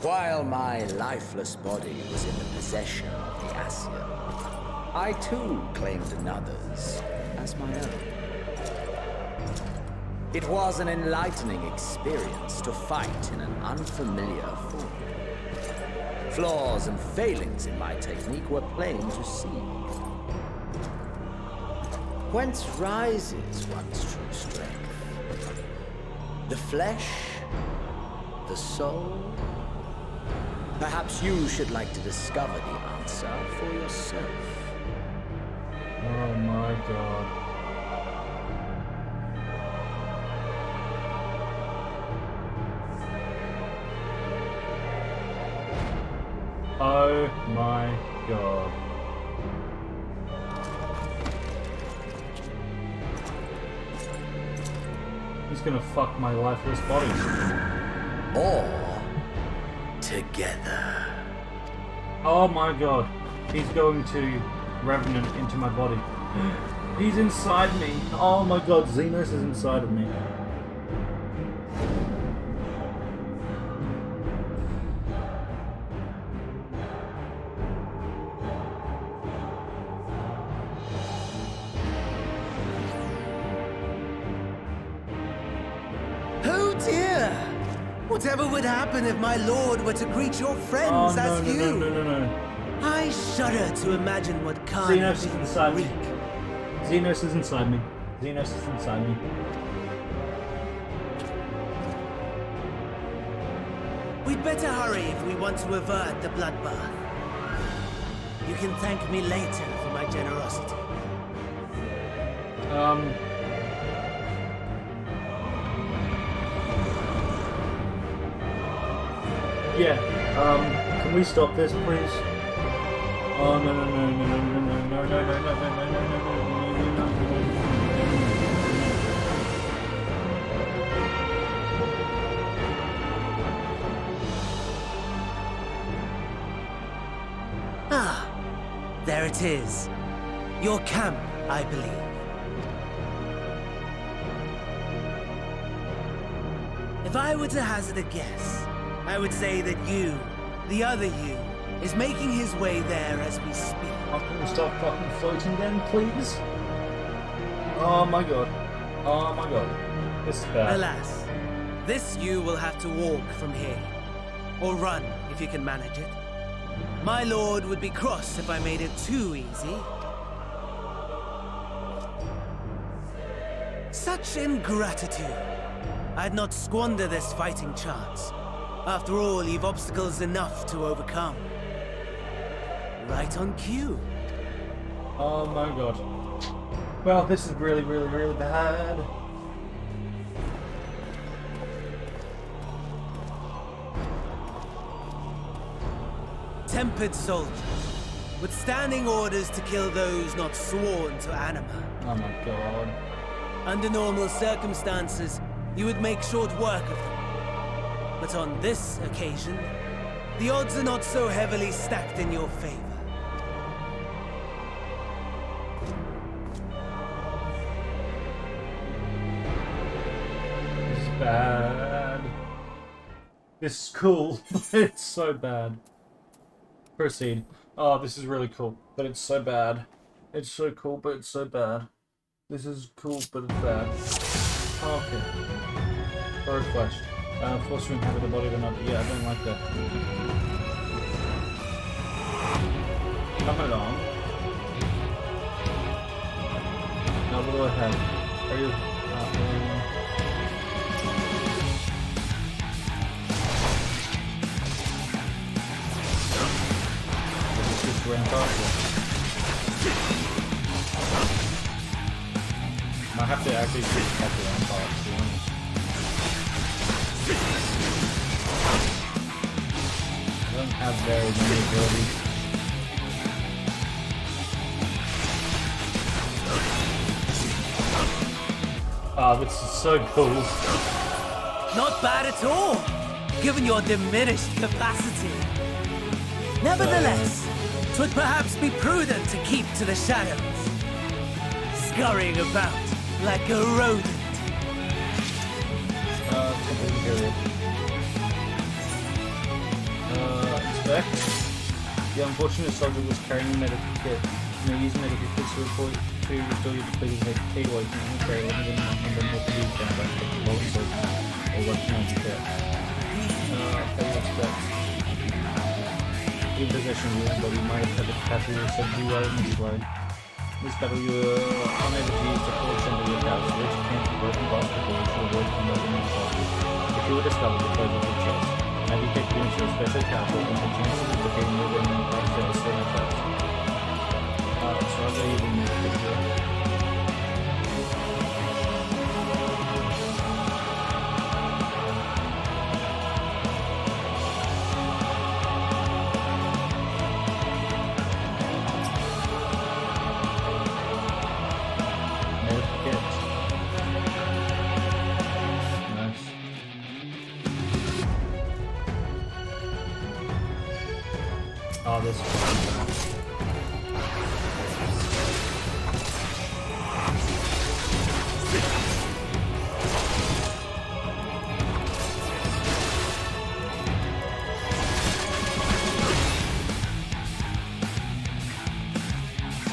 While my lifeless body was in the possession of the Asir, I too claimed another's as my own. It was an enlightening experience to fight in an unfamiliar form. Flaws and failings in my technique were plain to see. Whence rises one's true strength? The flesh? The soul? Perhaps you should like to discover the answer for yourself. Oh my god. Oh my god. He's gonna fuck my lifeless body. Or together. Oh my god. He's going to revenant into my body. He's inside me. Oh my god, Xenos is inside of me. Whatever would happen if my lord were to greet your friends Oh, no, as no, you? no. I shudder to imagine what Khan Xenos is inside me. Xenos is inside me. Xenos is inside me. We'd better hurry if we want to avert the bloodbath. You can thank me later for my generosity. Yeah, can we stop this, please? Oh, no. Ah, there it is. Your camp, I believe. If I were to hazard a guess, I would say that you, the other you, is making his way there as we speak. Can we stop fucking floating then, please? Oh my god. Oh my god. This is bad. Alas, this you will have to walk from here. Or run, if you can manage it. My lord would be cross if I made it too easy. Such ingratitude. I'd not squander this fighting chance. After all, you've obstacles enough to overcome. Right on cue. Oh my god. Well, this is really bad. Tempered soldiers, with standing orders to kill those not sworn to Anima. Oh my god. Under normal circumstances, you would make short work of them. But on this occasion, the odds are not so heavily stacked in your favor. This is bad. This is cool, but it's so bad. Proceed. Oh, this is really cool, but it's so bad. It's so cool, but it's so bad. This is cool, but it's bad. Okay. Bird flesh. Forced to inhabit the body of another. Yeah, I don't like that. Come along. Now what do I have? Are you... just ramp up. I have to actually just cut the ramp up, to be honest. I don't have very many abilities. Oh, this is so cool. Not bad at all, given your diminished capacity. Nevertheless, 'twould perhaps be prudent to keep to the shadows, scurrying about like a rodent. Inspect. The unfortunate soldier was carrying a medical kit. You may use medical kits to report to restore your depleted HP while you can only carry limited amount of them with these down by taking low surgery or rushing on your kit. Okay, inspect. In possession of your body, you might have had the capacity to send you well in this way. In this battle, you were unable to use the full extent of your powers, which came to broken basketball to avoid converting your soldiers. If you were discovered, the close of your chest. Maybe take units to a special castle and the chances of defeating your enemy by devastating effects. So I'll go even more picture. Oh, this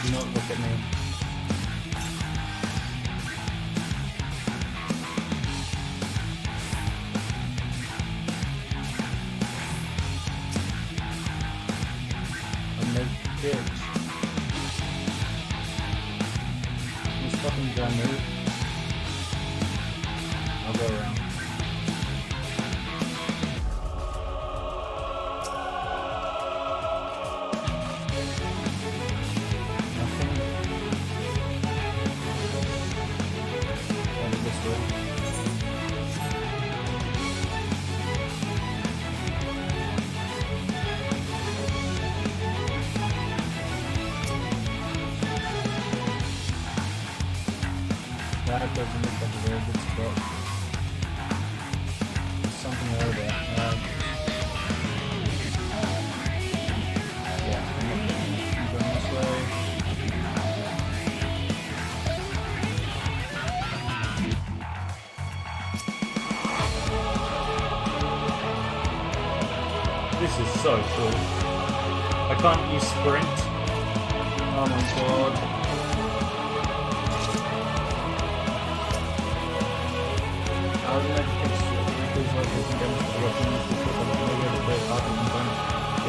do not look at me. move. I'll go around. That doesn't look like a very good spot. There's something over there. Yeah, I'm not going this way. This is so cool. I can't use sprint. Oh my god. I was like, because like you can demonstrate the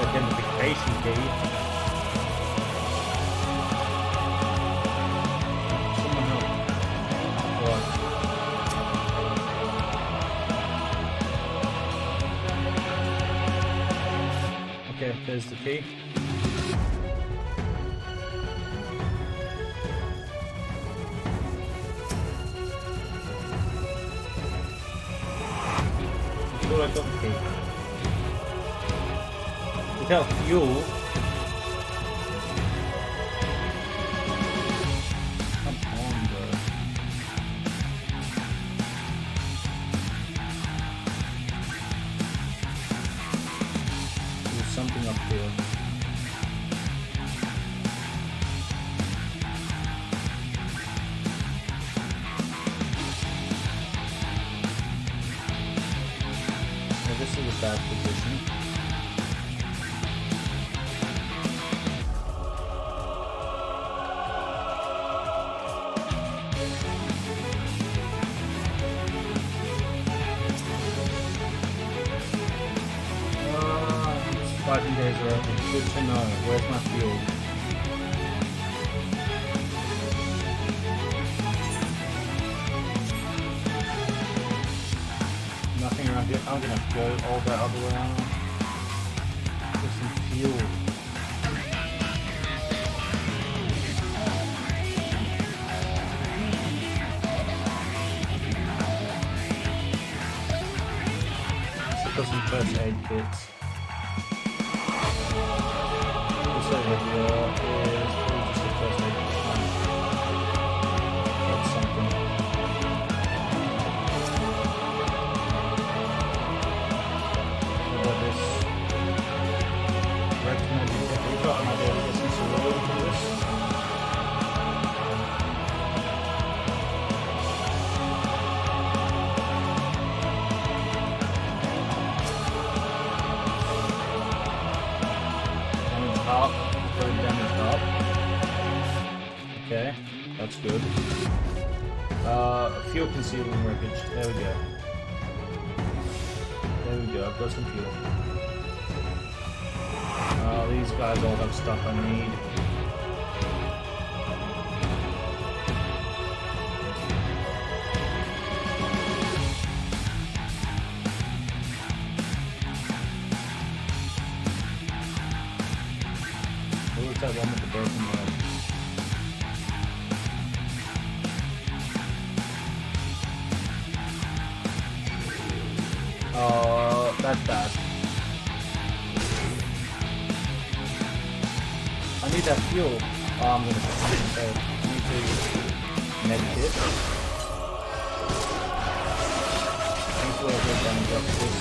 identification key. Someone help. Right. Okay, there's the key. I got the key. Without fuel, come on, bro. There's something up here. This is a bad position. It's 5 days are open. Good to know. Where's my fuel? Nothing around here. I'm gonna go all that other way around. Get some fuel. Let's got some first aid kits. This over here is probably just a first aid kit. That's something. We've got an idea of getting some oil from this. Damage up, very damage up. Okay, that's good. Fuel concealing wreckage. There we go. There we go, I've got some fuel. These guys all have stuff I need. What was that one with the broken leg? Oh, that's bad. I need that fuel. Oh, I'm gonna say I need to medkit. Thankfully I got damage up this.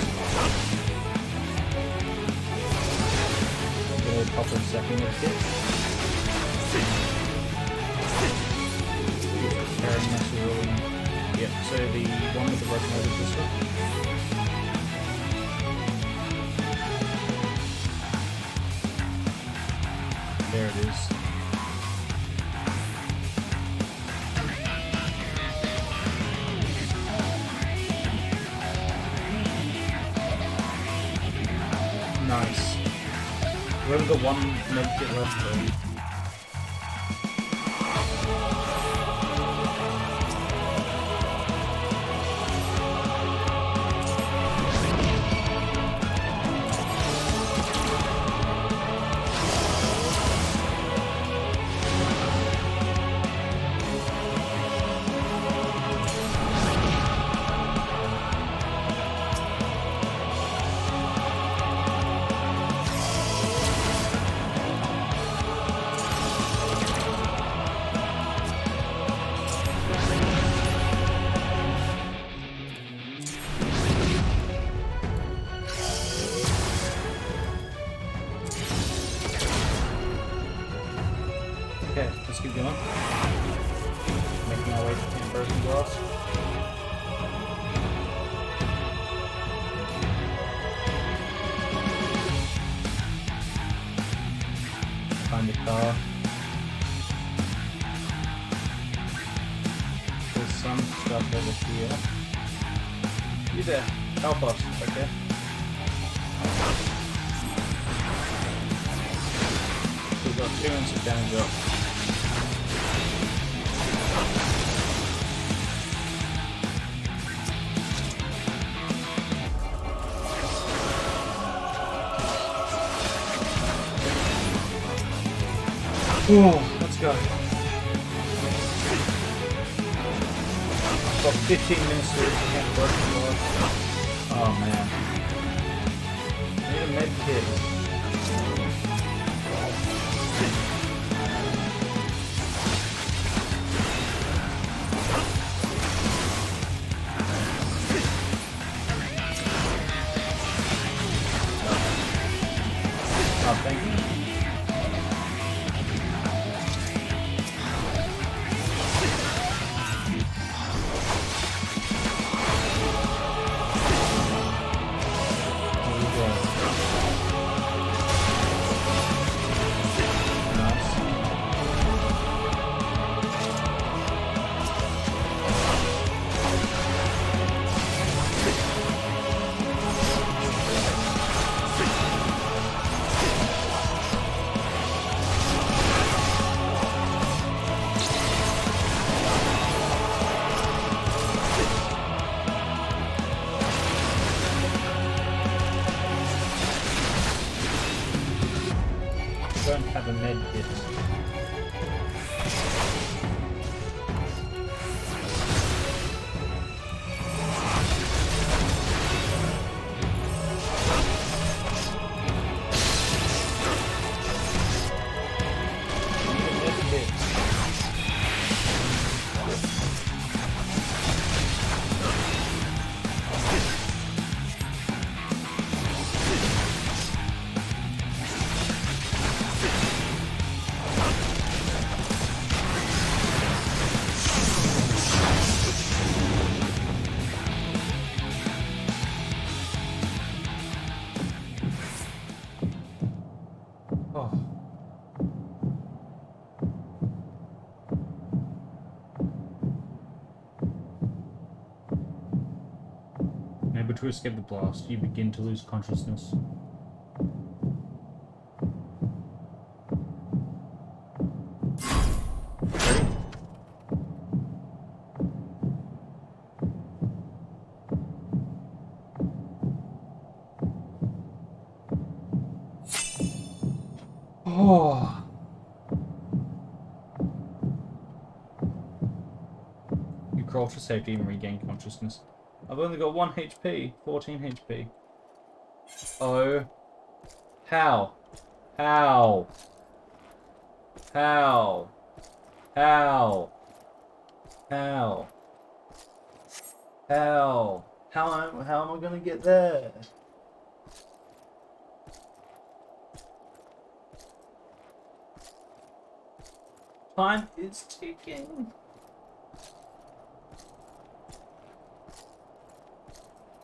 Get a couple of second medkit. Carrying us really. Yep, so the one with the broken leg is this one. There it is. Nice. We've only got one medkit left though. And broken glass. Find the car. There's some stuff over here. You there? Help us, okay? We've got 2 inches of damage up. Oh, let's go. Got 15 minutes to get broken glass. Oh man. I need a med kit. Oh, thank you. Don't have a med kit. Oh. Unable to escape the blast, you begin to lose consciousness. Ready? Oh. You crawl for safety and regain consciousness. I've only got 1 HP, 14 HP. Oh. How? How? How? How? How? How? How am I gonna get there? Time is ticking.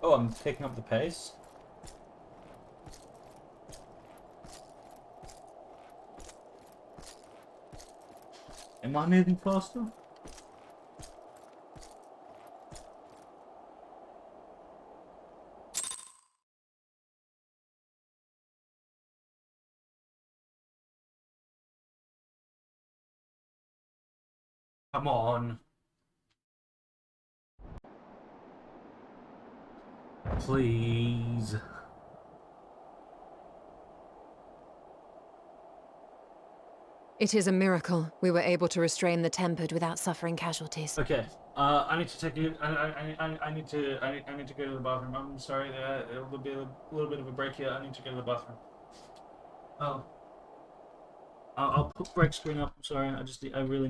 Oh, I'm picking up the pace. Am I moving faster? Come on. Please. It is a miracle we were able to restrain the Tempered without suffering casualties. Okay. I need to take you. I need to go to the bathroom. I'm sorry. There'll be a little bit of a break here. I need to go to the bathroom. Oh. I'll put break screen up. I'm sorry. I really